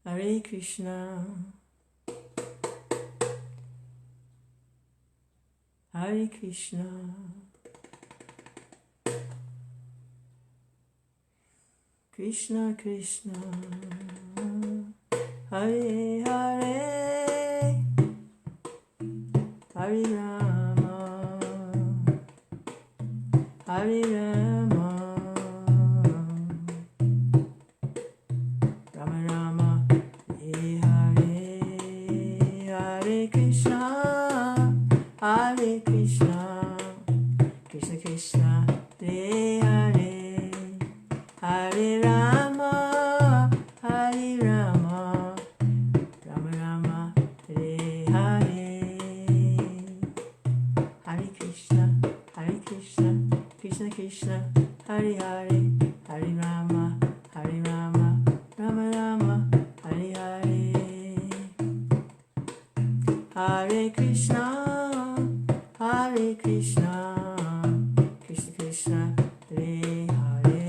Hare Krishna, Hare Krishna, Krishna Krishna, Hare Hare, Hare Rama, Hare Rama, Rama Rama, Hare Hare, Hare Krishna, Hare Krishna, Krishna Krishna, Hare Hare, Hare Rama, Hare Rama, Rama Rama, Hare Hare, Hare Krishna, Hare Krishna, Krishna Krishna, Hare Hare, Hare Rama, Hare Rama, Rama Rama, Hare Hare, Hare Krishna, Hare Krishna, Krishna Krishna, Hare Hare,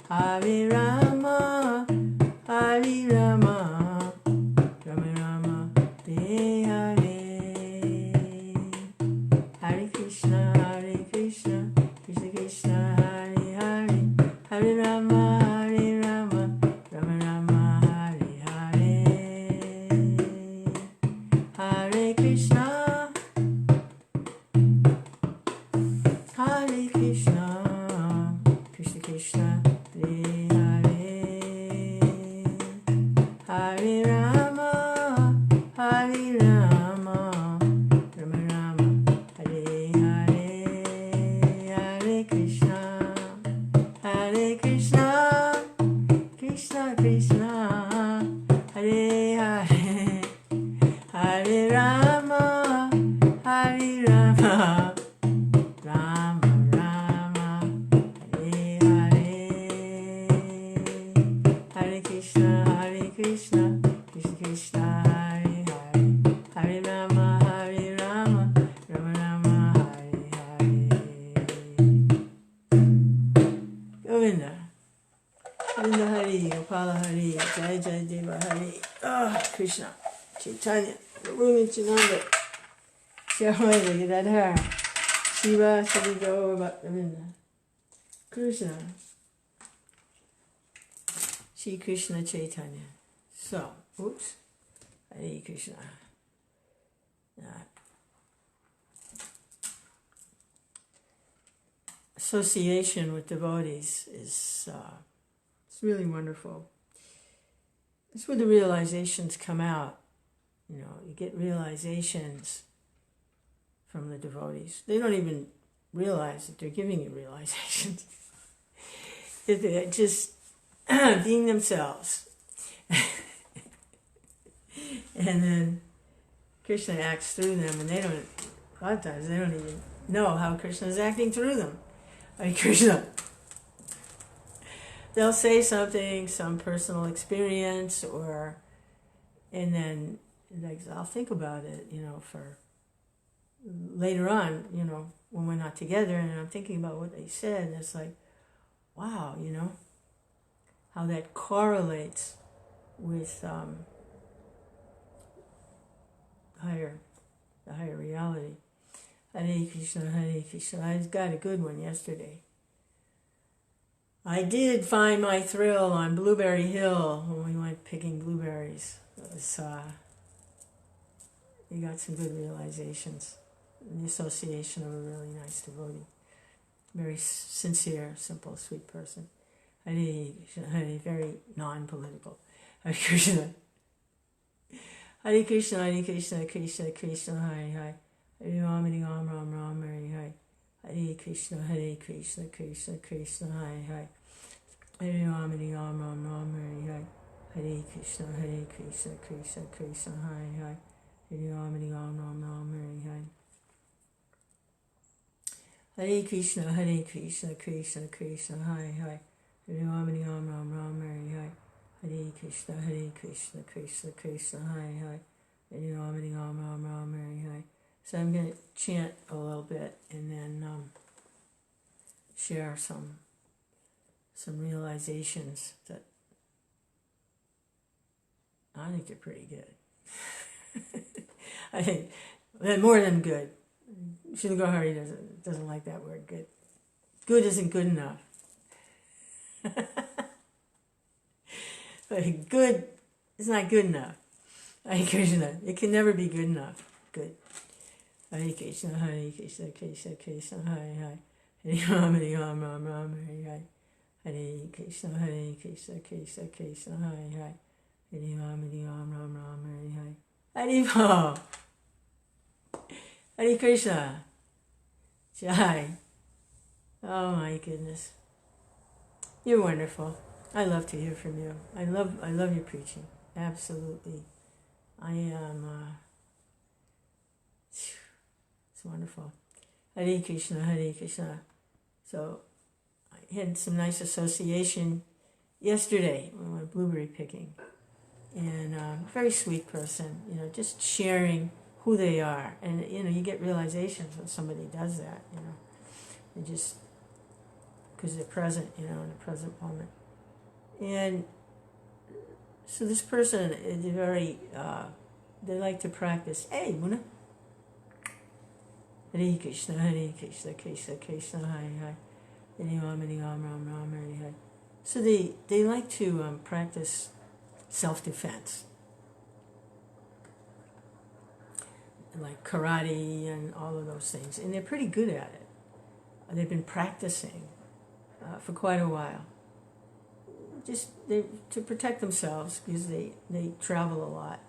Hare Rama, Hare Rama, Rama Rama, Hare Hare, Hare Krishna, Hare Krishna, Krishna Krishna, Hare Hare, Hare Rama, Hare Rama, Rama Rama, Hare Hare, Hare Krishna, Hare Krishna, Krishna Krishna, Hare Hare, Hare Rama, Hare Rama, Rama Rama, Hare Hare, Hare Krishna, Hare Krishna, Krishna Krishna, Hare Hare, Hare Rama, Hare Rama, Rama Rama, Hare Hare, Hare Krishna, Hare Krishna, Krishna Krishna, Hare Hare, Hare Rama, Hare Rama, Rama Rama, Hare Hare. Govinda, Govinda Hari, Gopala Hari, Jai Jai Deva Hari, Krishna, Chaitanya, Guru Nityananda, Shyamayana Gadadhar, Shiva Sadi Gaur Bhaktivinoda, Krishna, Shri Krishna Chaitanya. So, oops, Hare Krishna. Association with devotees is it's really wonderful. It's where the realizations come out. You know, you get realizations from the devotees. They don't even realize that they're giving you realizations. They're just being themselves. And then Krishna acts through them, and a lot of times they don't even know how Krishna is acting through them. Like Krishna, they'll say something, some personal experience, and then like I'll think about it, for later on, when we're not together, and I'm thinking about what they said, and it's like, wow, how that correlates with the higher reality. Hare Krishna, Hare Krishna. I got a good one yesterday. I did find my thrill on Blueberry Hill when we went picking blueberries. It was, you got some good realizations. The association of a really nice devotee. Very sincere, simple, sweet person. Hare Krishna, Hare, very non-political. Hare Krishna. Hare Krishna, Hare Krishna, Krishna Krishna, Hare Hare. Hare Ram, Hare Ram, Ram Ram, Hare Hare. Hare Krishna, Krishna Krishna, Hare Hare. Hare Ram, Hare Ram, Ram Ram, Hare Hare. Hare Krishna, Krishna Krishna, Hare Hare. Hare Ram, Hare Ram, Ram Ram, Hare Hare. Hare Krishna, Krishna Krishna, Hare Hare. Hare Ram, Hare Ram, Ram Ram, Hare Hare. Hare Krishna, Krishna Krishna, Hare Hare. Hare Ram, Hare Ram, Ram Ram, Hare Hare. So I'm going to chant a little bit and then share some realizations that I think you're pretty good. I think more than good. Shingo Hari doesn't like that word good. Good isn't good enough. But good is not good enough. Hare Krishna. It can never be good enough. Good. Hare Krishna, Hare Krishna, Krishna Krishna, Hare Hare. Hare Ram, Hare Ram, Ram Ram, Hare Hare. Hare Krishna, Hare Krishna, Krishna Krishna, Hare Hare. Hare Ram, Hare Ram, Ram Ram, Hare Hare. Hare Ram. Hare Krishna. Jai. Oh my goodness. You're wonderful. I love to hear from you. I love your preaching. Absolutely. I am it's wonderful. Hare Krishna, Hare Krishna. So I had some nice association yesterday when we went blueberry picking. And very sweet person, just sharing who they are. And, you get realizations when somebody does that, They just, because they're present, in the present moment. And so this person is very, they like to practice, hey, Muna. Hare Krishna, Krishna Krishna, Hare Hare. Hare Ram, Hare Ram, Ram Ram, Hare Hare. So they like to practice self-defense. Like karate and all of those things. And they're pretty good at it. They've been practicing for quite a while. Just to protect themselves because they travel a lot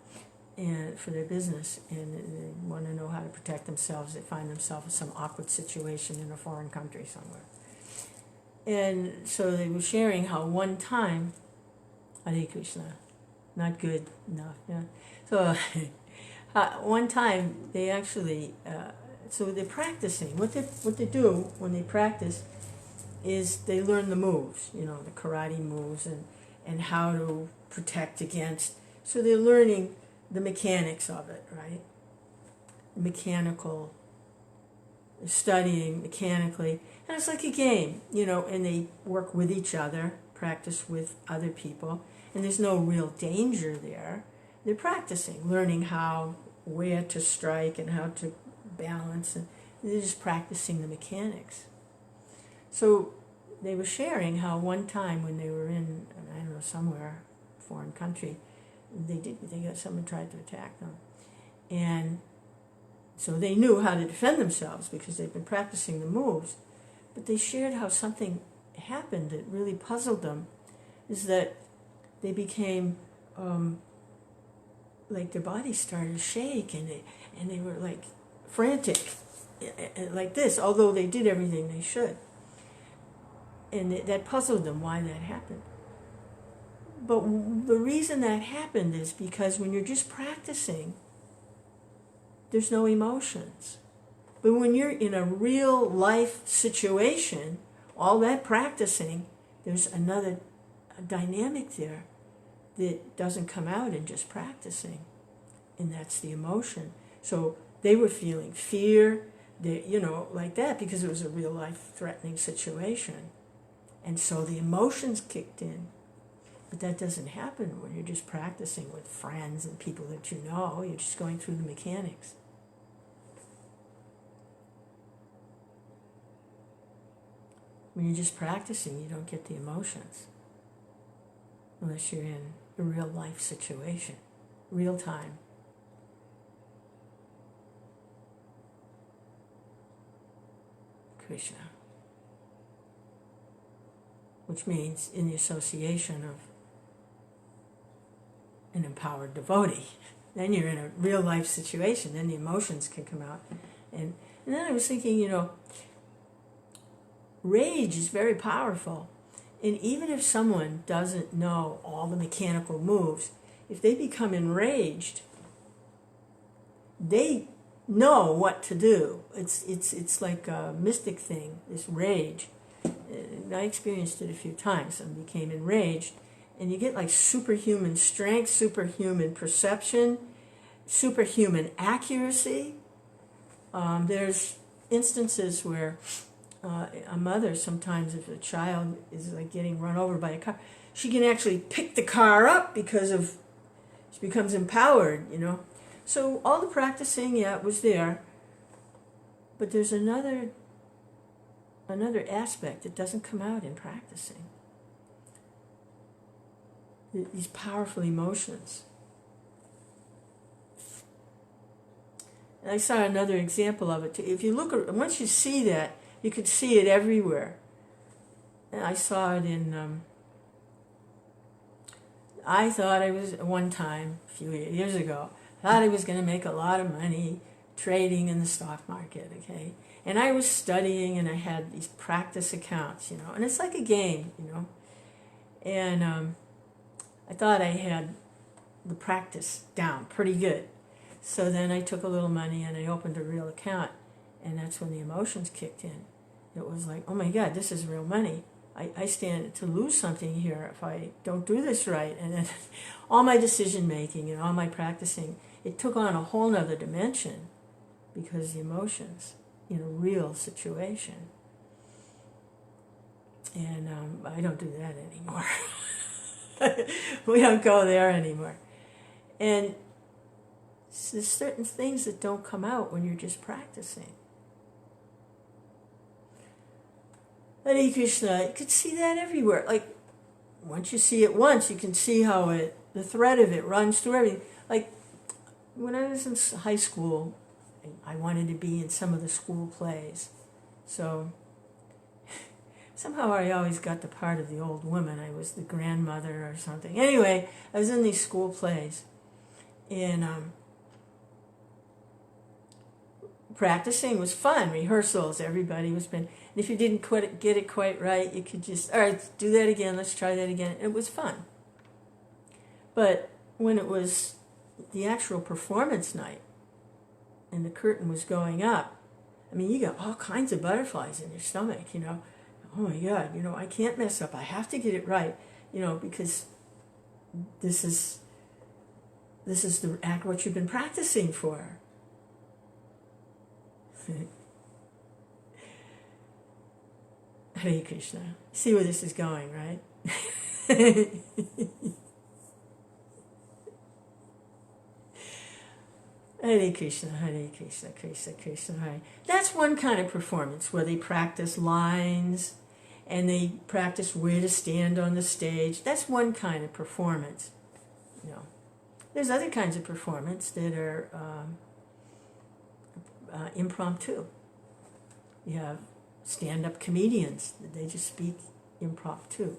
and for their business and they want to know how to protect themselves. They find themselves in some awkward situation in a foreign country somewhere. And so they were sharing how one time, Hare Krishna, not good enough, yeah. So one time they actually, so they're practicing. What they do when they practice is they learn the moves, the karate moves and how to protect against. So they're learning the mechanics of it, right? Mechanical, studying mechanically. And it's like a game, and they work with each other, practice with other people, and there's no real danger there. They're practicing, learning where to strike and how to balance, and they're just practicing the mechanics. So they were sharing how one time when they were in, I don't know, somewhere, foreign country, someone tried to attack them. And so they knew how to defend themselves because they've been practicing the moves. But they shared how something happened that really puzzled them, is that they became, like their bodies started to shake and they were like frantic, like this, although they did everything they should. And that puzzled them why that happened. But the reason that happened is because when you're just practicing, there's no emotions. But when you're in a real life situation, all that practicing, there's another dynamic there that doesn't come out in just practicing. And that's the emotion. So they were feeling fear, like that, because it was a real life threatening situation. And so the emotions kicked in. But that doesn't happen when you're just practicing with friends and people that you know. You're just going through the mechanics. When you're just practicing, you don't get the emotions. Unless you're in a real life situation, real time. Krishna. Which means in the association of an empowered devotee. Then you're in a real life situation, then the emotions can come out. And then I was thinking, rage is very powerful. And even if someone doesn't know all the mechanical moves, if they become enraged, they know what to do. It's like a mystic thing, this rage. I experienced it a few times and became enraged. And you get like superhuman strength, superhuman perception, superhuman accuracy. There's instances where a mother, sometimes if a child is like getting run over by a car, she can actually pick the car up because of She becomes empowered, you know. So all the practicing, yeah, was there, but there's another aspect that doesn't come out in practicing. These powerful emotions. And I saw another example of it too. If you look, once you see that, you could see it everywhere. And I saw it in, I thought I was, one time, a few years ago, thought I was going to make a lot of money trading in the stock market, okay? And I was studying, and I had these practice accounts, you know, and it's like a game, you know. And I thought I had the practice down pretty good. So then I took a little money and I opened a real account, and that's when the emotions kicked in. It was like, oh my God, this is real money. I stand to lose something here if I don't do this right. And then all my decision making and all my practicing, it took on a whole nother dimension because the emotions in a real situation. And I don't do that anymore. We don't go there anymore. And there's certain things that don't come out when you're just practicing. Hare Krishna, you could see that everywhere. Like, once you see it once, you can see how the thread of it runs through everything. Like, when I was in high school, I wanted to be in some of the school plays. So, somehow I always got the part of the old woman. I was the grandmother or something. Anyway, I was in these school plays. And practicing was fun. Rehearsals, everybody was been. And if you didn't get it quite right, you could just, all right, do that again. Let's try that again. It was fun. But when it was the actual performance night and the curtain was going up, I mean, you got all kinds of butterflies in your stomach, you know. Oh my God, you know, I can't mess up. I have to get it right, you know, because this is the act what you've been practicing for. Hare Krishna. See where this is going, right? Hare Krishna, Hare Krishna, Krishna Krishna, Hare. That's one kind of performance where they practice lines and they practice where to stand on the stage. That's one kind of performance. You know, there's other kinds of performance that are impromptu. You have stand-up comedians, they just speak impromptu,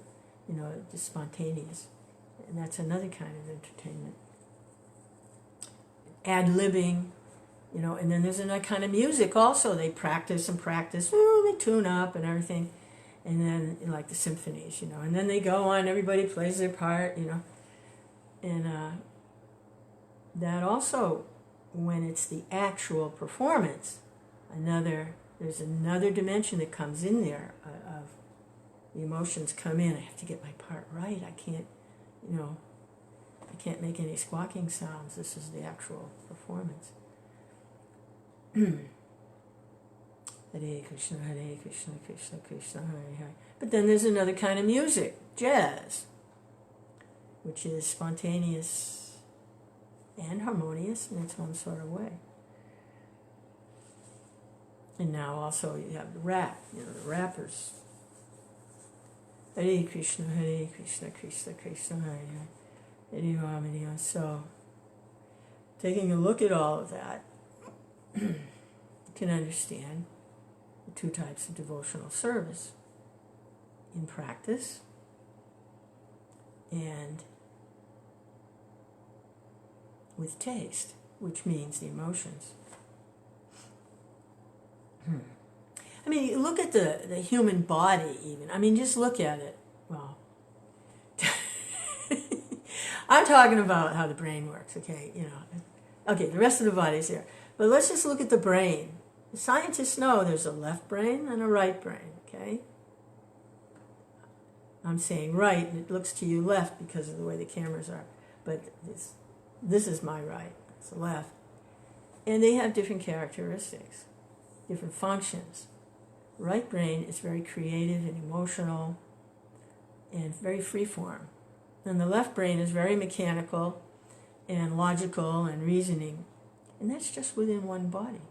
you know, just spontaneous. And that's another kind of entertainment. Ad-libbing, you know, and then there's another kind of music also. They practice and practice, they tune up and everything. And then, like the symphonies, you know, and then they go on, everybody plays their part, you know. And that also, when it's the actual performance, there's another dimension that comes in there of the emotions come in. I have to get my part right. I can't, you know, I can't make any squawking sounds. This is the actual performance. Hare Krishna, Hare Krishna, Krishna Krishna, Hare Hare. But then there's another kind of music, jazz, which is spontaneous and harmonious in its own sort of way. And now also you have the rap, you know, the rappers. Hare Krishna, Hare Krishna, Krishna Krishna, Hare Hare. Hare Ram, Hare Ram. So, taking a look at all of that, you can understand the two types of devotional service. In practice and with taste, which means the emotions. I mean, you look at the human body even. I mean, just look at it. Well, I'm talking about how the brain works, okay? You know, okay, the rest of the body's there. But let's just look at the brain. The scientists know there's a left brain and a right brain, okay? I'm saying right, and it looks to you left because of the way the cameras are. But this is my right, it's the left. And they have different characteristics, different functions. Right brain is very creative and emotional and very freeform. And the left brain is very mechanical and logical and reasoning, and that's just within one body.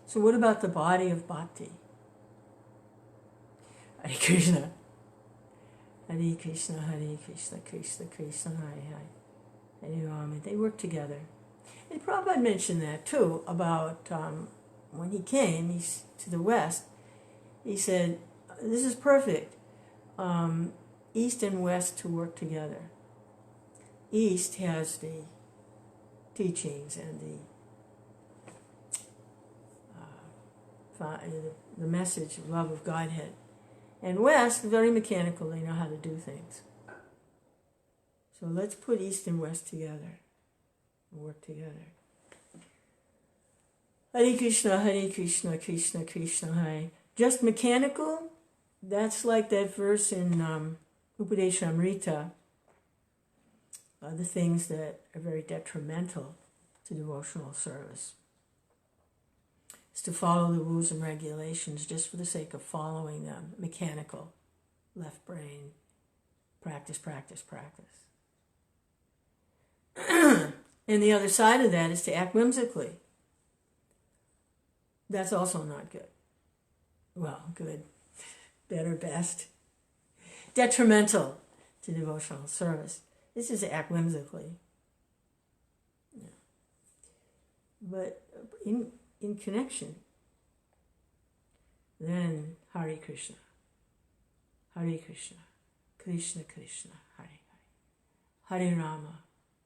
So what about the body of bhakti? Hare Krishna. Hare Krishna, Hare Krishna, Krishna Krishna, Hare Hare. Hare Rama. They work together. And Prabhupada mentioned that too, about when he came to the West, he said, this is perfect. East and West to work together. East has the teachings and the message of love of Godhead. And West, very mechanical, they know how to do things. So let's put East and West together and work together. Hare Krishna, Hare Krishna, Krishna Krishna, Hare. Just mechanical, that's like that verse in Upadeshamrita, the things that are very detrimental to devotional service. Is to follow the rules and regulations just for the sake of following them. Mechanical, left brain, practice, practice, practice. And the other side of that is to act whimsically. That's also not good. Well, good, better, best. Detrimental to devotional service. This is to act whimsically. Yeah. But in connection, then Hare Krishna, Hare Krishna, Krishna Krishna, Hare Hare, Hare Rama,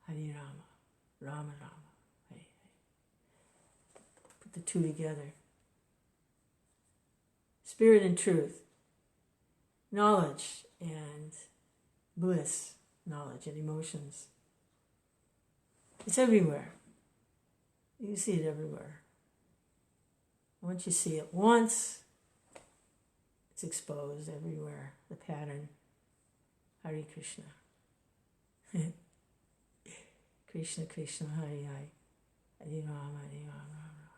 Hare Rama, Rama Rama, Hare Hare. Put the two together. Spirit and truth, knowledge and bliss, knowledge and emotions. It's everywhere. You see it everywhere. Once you see it once, it's exposed everywhere, the pattern. Hare Krishna. Krishna Krishna, Hare Hare. Hare Rama, Hare Rama, Rama Rama.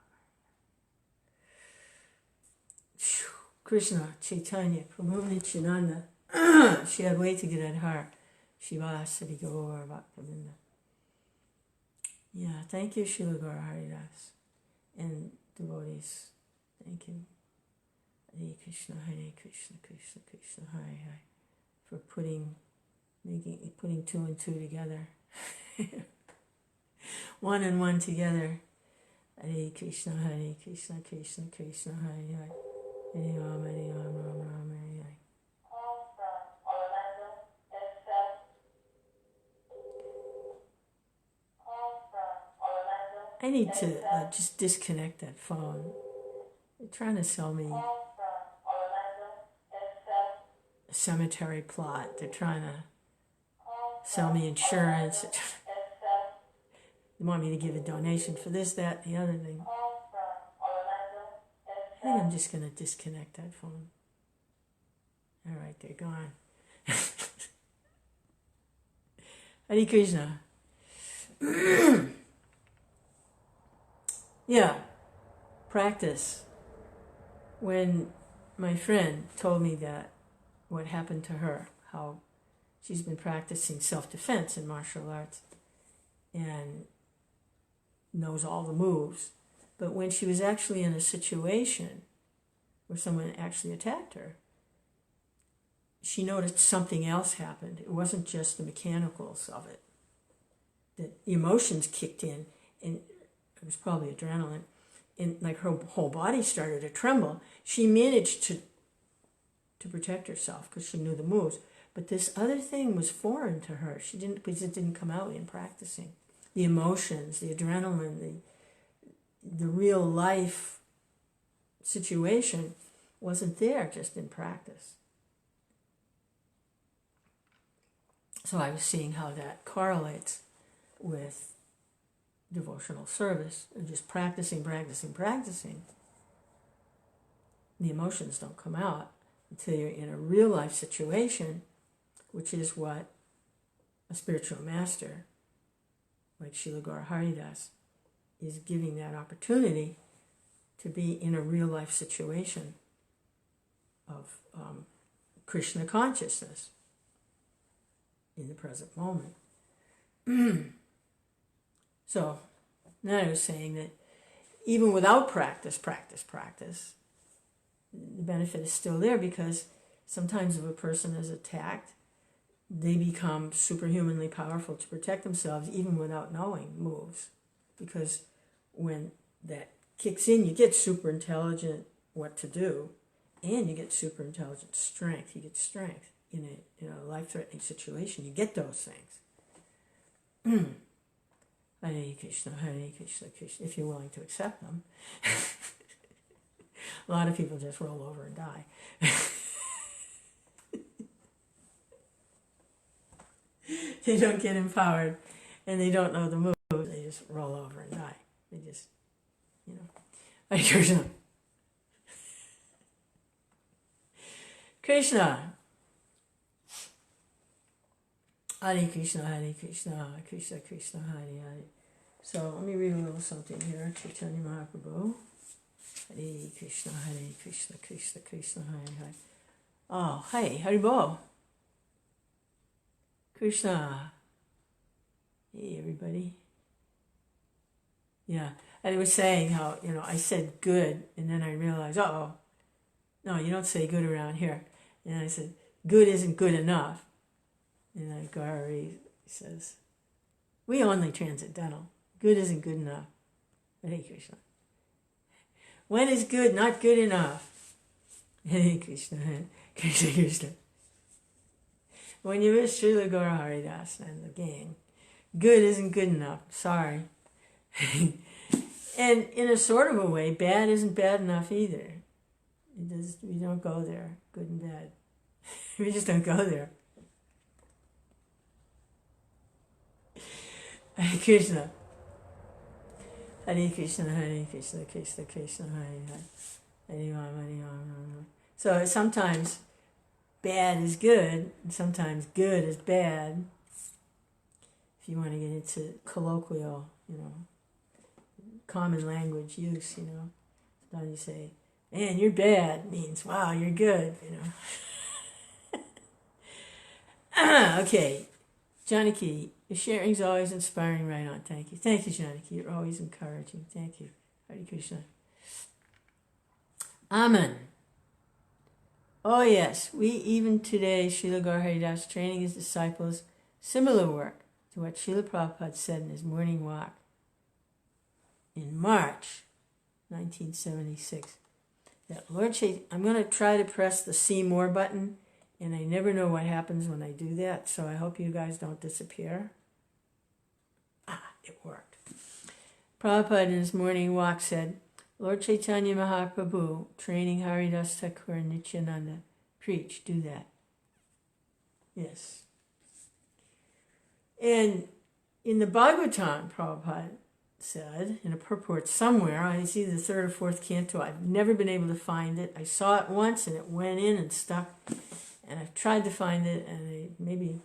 Krishna, Chaitanya, Prabhu Nityananda, Shri Advaita Gadadhar, Shivasari Gaur Bhaktivinoda. Yeah, thank you, Srila Gaur Haridas and devotees. Thank you. Hare Krishna, Krishna Krishna, Hare Hare, for putting two and two together. One and one together. Hare Krishna, Krishna Krishna, Hare Hare. Hare Rama, Rama Rama, Hare Hare. I need to just disconnect that phone. They're trying to sell me a cemetery plot. They're trying to sell me insurance. They want me to give a donation for this, that, the other thing. I think I'm just going to disconnect that phone. All right, they're gone. Hare Krishna. Yeah, practice. When my friend told me that, what happened to her, how she's been practicing self-defense in martial arts and knows all the moves, but when she was actually in a situation where someone actually attacked her, she noticed something else happened. It wasn't just the mechanicals of it. The emotions kicked in, and it was probably adrenaline, and like her whole body started to tremble. She managed to protect herself because she knew the moves. But this other thing was foreign to her. She didn't, because it didn't come out in practicing. The emotions, the adrenaline, the real life situation wasn't there just in practice. So I was seeing how that correlates with devotional service, and just practicing. The emotions don't come out until you're in a real life situation, which is what a spiritual master like Srila Gaur Haridas is giving that opportunity to be in a real life situation of Krishna consciousness in the present moment. So, now I was saying that even without practice, the benefit is still there, because sometimes if a person is attacked, they become superhumanly powerful to protect themselves even without knowing moves. Because when that kicks in, you get super intelligent what to do, and you get super intelligent strength. You get strength in a life-threatening situation. You get those things. Hare Krishna, Krishna, if you're willing to accept them. A lot of people just roll over and die. They don't get empowered, and they don't know the move. They just roll over and die. They just, Hare Krishna. Krishna. Hare Krishna, Krishna Krishna, Hare Hare. So let me read a little something here. Chaitanya Mahaprabhu. Hare Krishna, Krishna Krishna, Hare Hare. Oh, hey, Haribol. Krishna. Hey, everybody. Yeah, I was saying how, I said good, and then I realized, no, you don't say good around here. And I said, good isn't good enough. And then Gauri says, we only transcendental. Good isn't good enough. Hare Krishna. When is good not good enough? Hare Krishna, Krishna Krishna. When you're with Srila Gaura Haridas and the gang, good isn't good enough. Sorry. And in a sort of a way, bad isn't bad enough either. We don't go there, good and bad. We just don't go there. Hare Krishna. Hare Krishna, Krishna Krishna, Hare Hare. Hare Ram, Hare Ram. So sometimes bad is good, and sometimes good is bad. If you want to get into colloquial, common language use, sometimes you say, man, you're bad, means, wow, you're good, Okay, Janaki, your sharing is always inspiring, right on. Thank you. Thank you, Janaki. You're always encouraging. Thank you. Hare Krishna. Amen. Oh, yes. We even today, Srila Gaura Haridas, training his disciples, similar work to what Srila Prabhupada said in his morning walk in March 1976. That Lord Chaitanya, I'm going to try to press the see more button, and I never know what happens when I do that, so I hope you guys don't disappear. It worked. Prabhupada in his morning walk said, Lord Chaitanya Mahaprabhu, training Haridas Thakur and Nityananda, preach, do that. Yes. And in the Bhagavatam, Prabhupada said, in a purport somewhere, I see the third or fourth canto, I've never been able to find it. I saw it once and it went in and stuck. And I've tried to find it, and maybe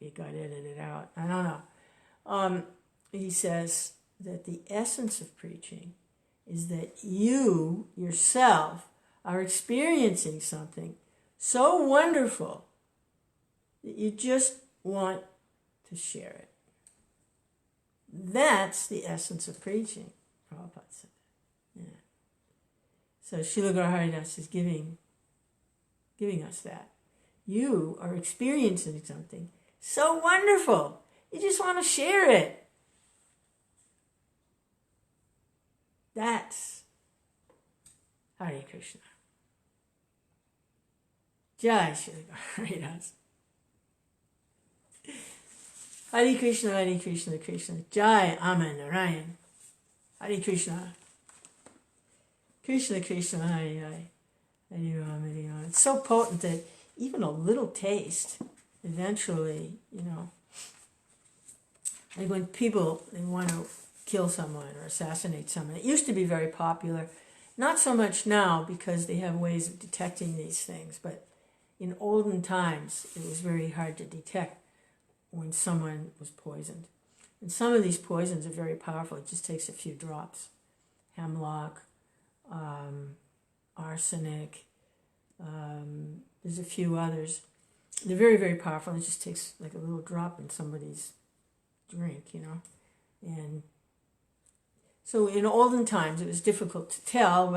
it got edited out. I don't know. He says that the essence of preaching is that you yourself are experiencing something so wonderful that you just want to share it. That's the essence of preaching, Prabhupada said. Yeah. So Srila Gaura Haridas is giving us that. You are experiencing something so wonderful. You just want to share it. That's Hare Krishna. Jai Srila Gaura Haridas. Hare Krishna, Krishna. Jai Amen Narayan. Hare Krishna. Krishna Krishna, Hare Hare. Hare Ram, Hare Ram. It's so potent that even a little taste, eventually, like when people, they want to kill someone or assassinate someone. It used to be very popular. Not so much now because they have ways of detecting these things, but in olden times, it was very hard to detect when someone was poisoned. And some of these poisons are very powerful. It just takes a few drops. Hemlock, arsenic, There's a few others. They're very, very powerful. It just takes like a little drop in somebody's drink, And so in olden times, it was difficult to tell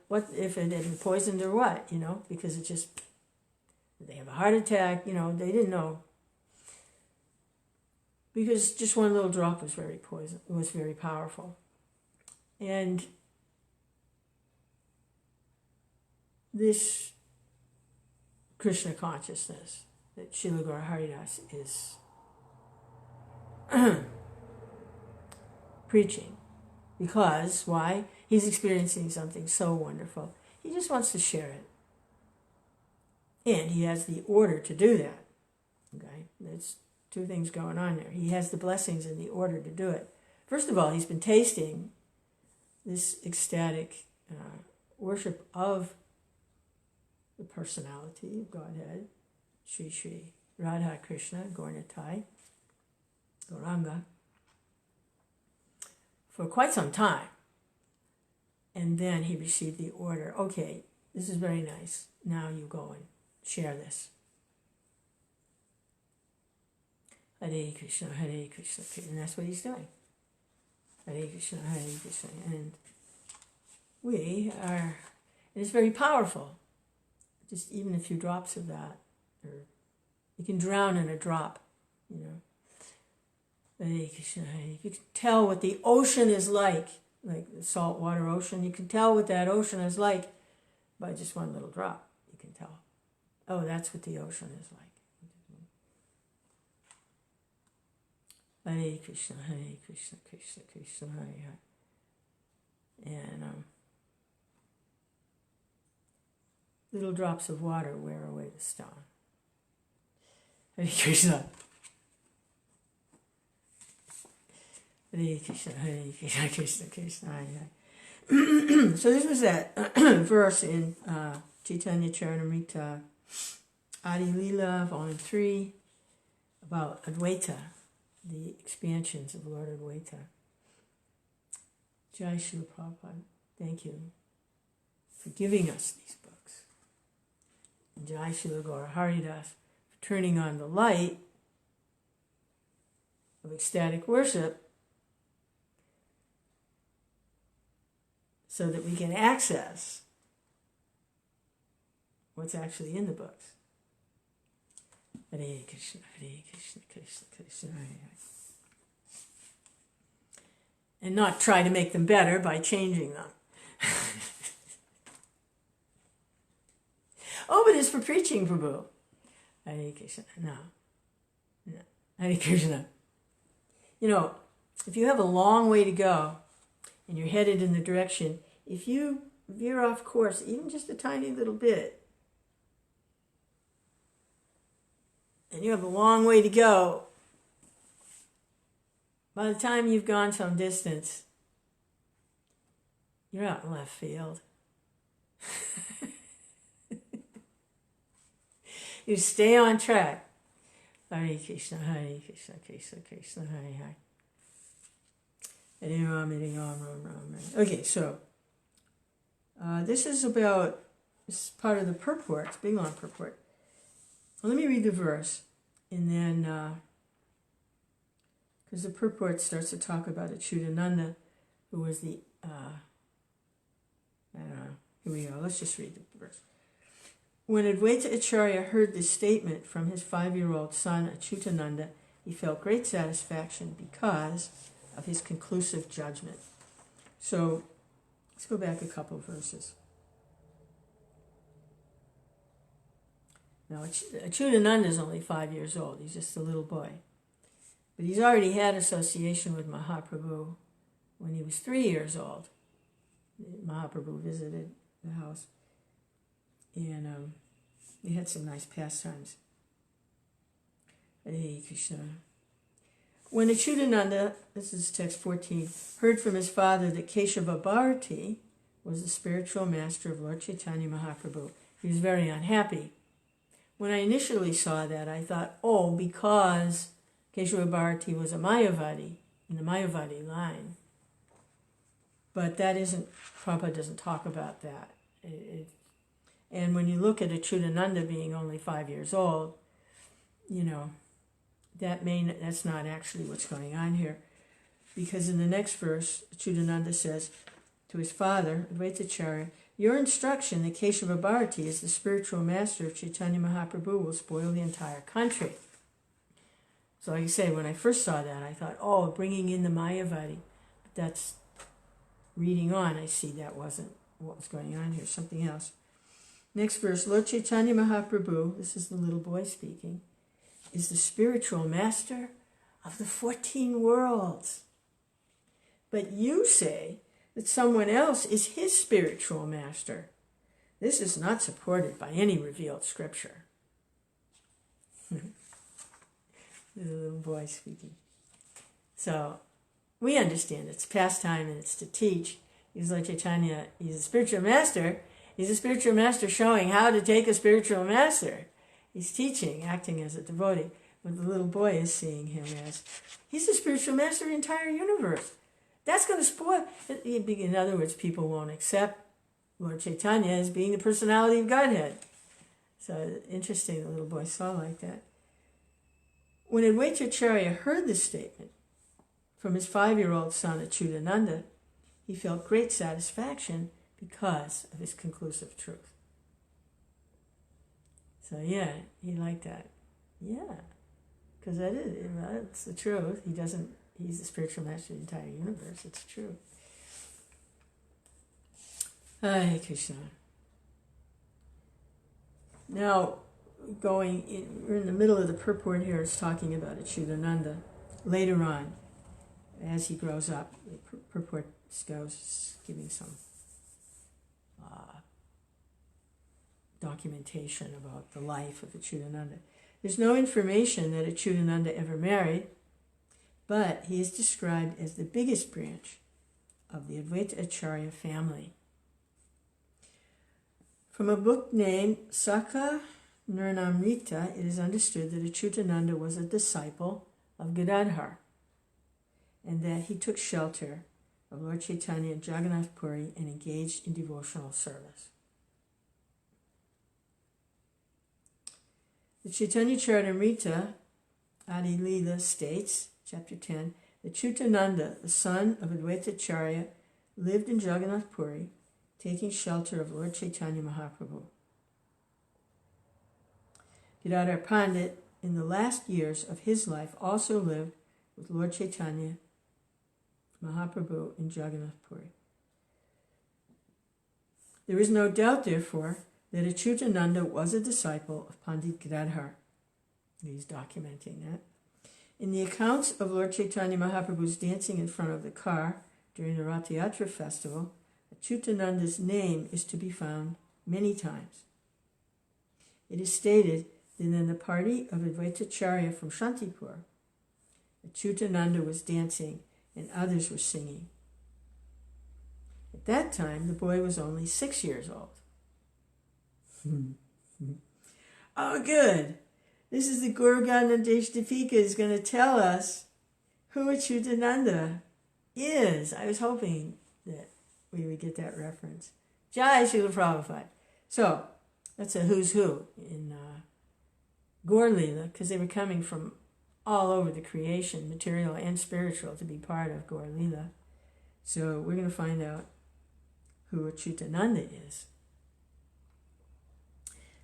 what if it had been poisoned or what, because it just, they have a heart attack, they didn't know. Because just one little drop was very powerful. And this Krishna consciousness that Srila Gaura Haridas is preaching. Because, why? He's experiencing something so wonderful. He just wants to share it. And he has the order to do that. Okay? There's two things going on there. He has the blessings and the order to do it. First of all, he's been tasting this ecstatic worship of the personality of Godhead, Sri Sri Radha Krishna, Gaurnitai, Gauranga, for quite some time. And then he received the order, okay, this is very nice. Now you go and share this. Hare Krishna, Hare Krishna, and that's what he's doing. Hare Krishna, Hare Krishna. And we are, and it's very powerful. Just even a few drops of that, or you can drown in a drop, Hare Krishna, Hare. You can tell what the ocean is like the saltwater ocean. You can tell what that ocean is like by just one little drop. You can tell. Oh, that's what the ocean is like. Hare Krishna, Hare Krishna, Krishna Krishna, Hare Hare. And little drops of water wear away the stone. Hare Krishna. Hare Krishna, Hare Krishna, Krishna Krishna, Hare Hare. So this was that verse in Chaitanya Charitamrita Adi Leela, Volume 3, about Advaita, the expansions of Lord Advaita. Jai Srila Prabhupada, thank you for giving us these books. And Jai Srila Gaura Haridas for turning on the light of ecstatic worship so that we can access what's actually in the books. Hare Krishna, Hare Krishna, Krishna Krishna, Hare Hare. And not try to make them better by changing them. Oh, but it's for preaching, Prabhu. Hare Krishna. No. Hare Krishna. If you have a long way to go and you're headed in the direction, if you veer off course, even just a tiny little bit, and you have a long way to go, by the time you've gone some distance, you're out in left field. You stay on track. Hare Krishna, Hare Krishna, Krishna Krishna, Hare Hare. Hare Ram, Hare Ram, Ram Ram. Okay, so this is part of the purport, it's big long purport. Well, let me read the verse, and then, because the purport starts to talk about Achyutananda, who was the, here we go, let's just read the verse. When Advaita Acharya heard this statement from his 5-year-old son Achyutananda, he felt great satisfaction because of his conclusive judgment. So, let's go back a couple of verses. Now, Achyutananda is only 5 years old. He's just a little boy. But he's already had association with Mahaprabhu when he was 3 years old. Mahaprabhu visited the house. And they had some nice pastimes. Hare Krishna. When Achyutananda, this is text 14, heard from his father that Keshava Bharati was the spiritual master of Lord Chaitanya Mahaprabhu, he was very unhappy. When I initially saw that, I thought, because Keshava Bharati was a Mayavadi, in the Mayavadi line. But that isn't, Prabhupada doesn't talk about that. And when you look at Achyutananda being only 5 years old, you know, that's not actually what's going on here. Because in the next verse, Achyutananda says to his father, Advaitacharya, your instruction that Keshava Bharati is the spiritual master of Chaitanya Mahaprabhu will spoil the entire country. So like I say, when I first saw that, I thought, oh, bringing in the Mayavadi. But that's, reading on, I see that wasn't what was going on here, something else. Next verse, Lord Chaitanya Mahaprabhu, this is the little boy speaking, is the spiritual master of the 14 worlds. But you say that someone else is his spiritual master. This is not supported by any revealed scripture. The little boy speaking. So we understand it's pastime and it's to teach. He's like Chaitanya, he's a spiritual master. He's a spiritual master showing how to take a spiritual master. He's teaching, acting as a devotee. But the little boy is seeing him as, he's the spiritual master of the entire universe. That's going to spoil. In other words, people won't accept Lord Chaitanya as being the personality of Godhead. So interesting, the little boy saw like that. When Advaitacharya heard this statement from his 5-year-old son Achyutananda, he felt great satisfaction because of his conclusive truth. So yeah, he liked that. Yeah, because that's the truth. He's the spiritual master of the entire universe. It's true. Hare Krishna. Now, we're in the middle of the purport here. It's talking about Achyutananda. Later on, as he grows up, the purport goes giving some documentation about the life of Achyutananda. There's no information that Achyutananda ever married, but he is described as the biggest branch of the Advaita Acharya family. From a book named Sakha Nirnamrita, it is understood that Achyutananda was a disciple of Gadadhar, and that he took shelter of Lord Chaitanya in Jagannath Puri and engaged in devotional service. The Chaitanya Charitamrita Adi Leela states, chapter 10, that Achyutananda, the son of Advaitacharya, lived in Jagannath Puri, taking shelter of Lord Chaitanya Mahaprabhu. Gadadhar Pandit, in the last years of his life, also lived with Lord Chaitanya Mahaprabhu in Jagannath Puri. There is no doubt, therefore, that Achyutananda was a disciple of Pandit Gadadhar. He's documenting that. In the accounts of Lord Chaitanya Mahaprabhu's dancing in front of the car during the Rath Yatra festival, Achyutananda's name is to be found many times. It is stated that in the party of Advaitacharya from Shantipur, Achyutananda was dancing and others were singing. At that time, the boy was only 6 years old. Oh, good. This is the Guru Ganadhesh Deepika is going to tell us who Achyutananda is. I was hoping that we would get that reference. Jai Srila Prabhupada. So, that's a who's who in Gaur Leela, because they were coming from all over the creation, material and spiritual, to be part of Gaur Leela. So we're going to find out who Achyutananda is.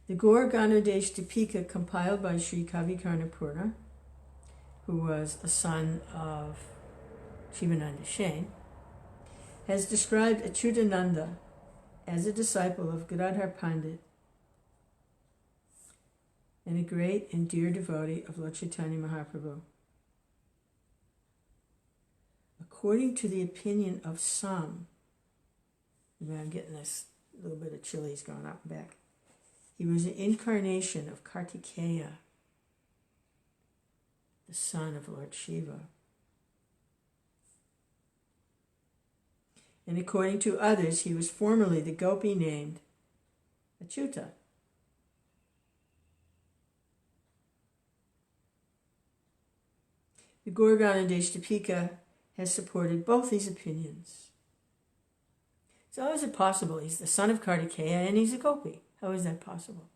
The Gaur Ganadhesh Deepika, compiled by Sri Kavi Karnapurna, who was a son of Shivananda Shain, has described Achyutananda as a disciple of Gadadhar Pandit and a great and dear devotee of Lord Chaitanya Mahaprabhu. According to the opinion of some, I'm getting this little bit of chilies going up and back, he was an incarnation of Kartikeya, the son of Lord Shiva. And according to others, he was formerly the gopi named Achyuta. The Gaur Ganadhesh Deepika has supported both these opinions. So how is it possible he's the son of Kartikeya and he's a gopi? How is that possible?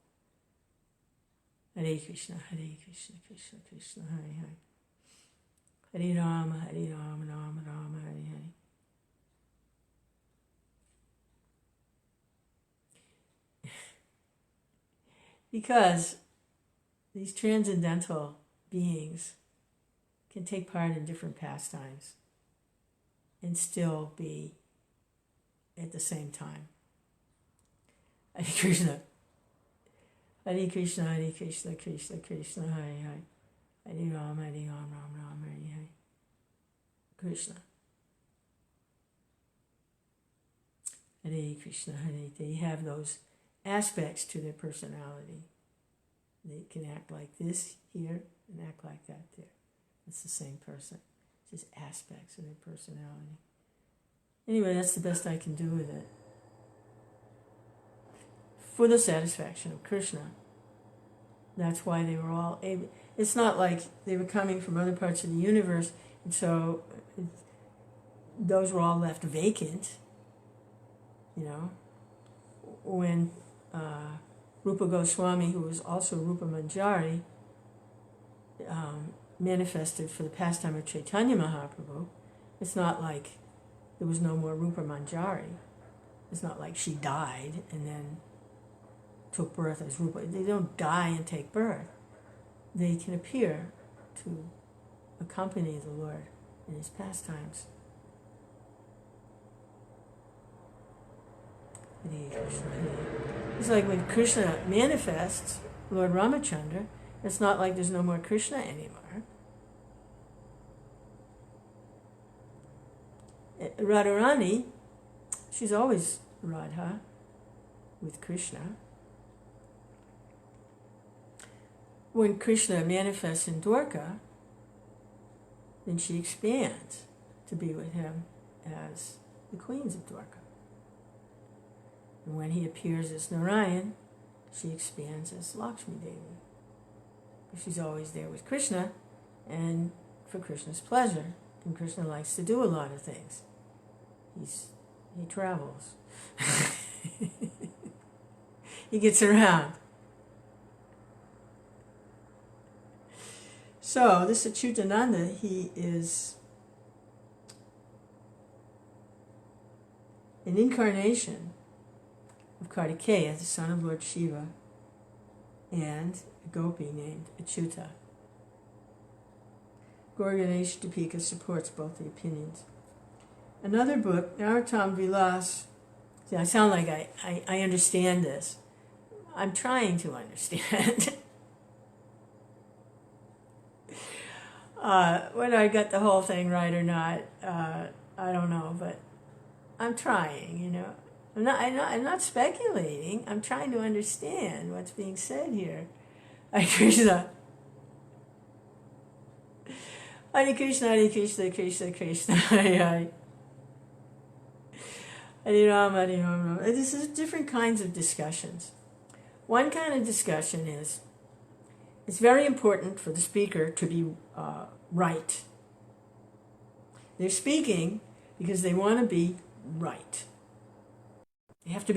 Hare Krishna, Krishna Krishna, Hare Hare. Hare Rama, Rama Rama, Hare Hare. Because these transcendental beings can take part in different pastimes and still be at the same time. Hare Krishna. Hare Krishna, Krishna Krishna, Hare Hare. Hare Rama, Rama Rama, Hare Hare. Krishna. Hare Krishna, Hare. They have those aspects to their personality. They can act like this here and act like that there. It's the same person. It's just aspects of their personality. Anyway, that's the best I can do with it. For the satisfaction of Krishna. That's why they were all able. It's not like they were coming from other parts of the universe, and so those were all left vacant. You know, when Rupa Goswami, who was also Rupa Manjari, manifested for the pastime of Chaitanya Mahaprabhu, it's not like there was no more Rupa Manjari. It's not like she died and then took birth as Rupa. They don't die and take birth. They can appear to accompany the Lord in his pastimes. It's like when Krishna manifests, Lord Ramachandra, it's not like there's no more Krishna anymore. Radharani, she's always Radha with Krishna. When Krishna manifests in Dwarka, then she expands to be with him as the queens of Dwarka. And when he appears as Narayan, she expands as Lakshmi Devi. She's always there with Krishna and for Krishna's pleasure. And Krishna likes to do a lot of things. He travels. He gets around. So this Achyutananda, he is an incarnation of Kartikeya, the son of Lord Shiva, and a gopi named Achyuta. Gaura-Ganesh Deepika supports both the opinions. Another book, Narottam Vilas. See, I sound like I understand this. I'm trying to understand. Whether I got the whole thing right or not, I don't know, but I'm trying, you know. I'm not speculating. I'm trying to understand what's being said here. Hare Krishna. Hare Krishna, Hare Krishna, Krishna Krishna, Hare Hare. Hare Rama, Hare Rama. This is different kinds of discussions. One kind of discussion is, it's very important for the speaker to be right. They're speaking because they want to be right. They have to be